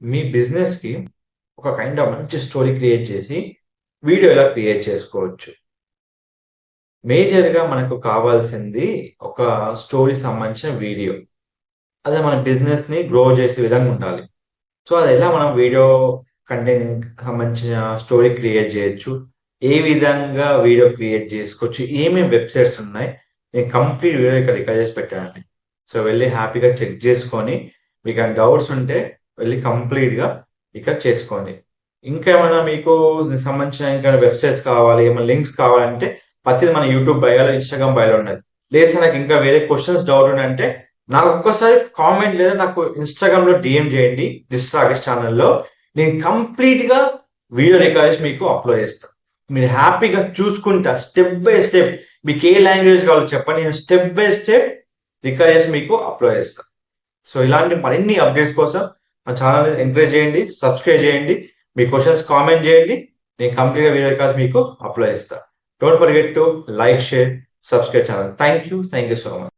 మీ బిజినెస్‌కి ఒక kind of మంచి స్టోరీ క్రియేట్ చేసి, వీడియో ఎలా క్రియేట్ చేసుకోవచ్చు. మేజర్‌గా మనకు కావాల్సింది ఒక స్టోరీ సంబంధించిన వీడియో. అదే మన బిజినెస్‌ని గ్రో చేసే విధంగా ఉండాలి. సో, అదెలా మనం వీడియో కంటెంట్ సంబంధించిన స్టోరీ క్రియేట్ చేయొచ్చు. ఏ విధంగా వీడియో క్రియేట్ చేసుకోవచ్చు. ఏమేం వెబ్‌సైట్స్ ఉన్నాయి. నేను కంప్లీట్ వీడియో ఇక్కడ రికార్డ్ చేసి పెట్టానండి. సో, వెళ్లి హ్యాపీగా చెక్ చేసుకొని మీకేమైనా డౌట్స్ ఉంటే వెళ్లి కంప్లీట్‌గా ఇక్కడ చేసుకోండి. ఇంకేమైనా మీకు సంబంధించిన ఇంకా వెబ్‌సైట్స్ కావాలి, ఏమైనా లింక్స్ కావాలంటే ప్రతిది మన యూట్యూబ్ బయోలో, ఇన్‌స్టాగ్రామ్ బయోలో ఉన్నది. లేదు సార్ నాకు ఇంకా వేరే క్వెషన్స్ డౌట్ ఉన్నాయంటే నాకు ఒక్కసారి కామెంట్ లేదా నాకు ఇన్‌స్టాగ్రామ్‌లో డీఎం చేయండి. దిస్ రాకేష్ ఛానెల్‌లో. నేను కంప్లీట్‌గా వీడియో రికార్డ్ చేసి మీకు అప్‌లోడ్ చేస్తా. మీరు హ్యాపీగా చూసుకుంటా స్టెప్ బై స్టెప్ మీకు ఏ లాంగ్వేజ్ కావాలో చెప్పండి. నేను స్టెప్ బై స్టెప్ రికార్డ్ చేసి మీకు అప్‌లోడ్ చేస్తా. సో, ఇలాంటి మరిన్ని అప్డేట్స్ కోసం మా ఛానెల్‌ని ఎంకరేజ్ చేయండి. సబ్స్క్రైబ్ చేయండి. మీ క్వెషన్స్ కామెంట్ చేయండి. నేను కంప్లీట్‌గా వీడియో రికార్డ్స్ మీకు అప్‌లోడ్ చేస్తా. Don't forget to like, share, subscribe channel. Thank you so much.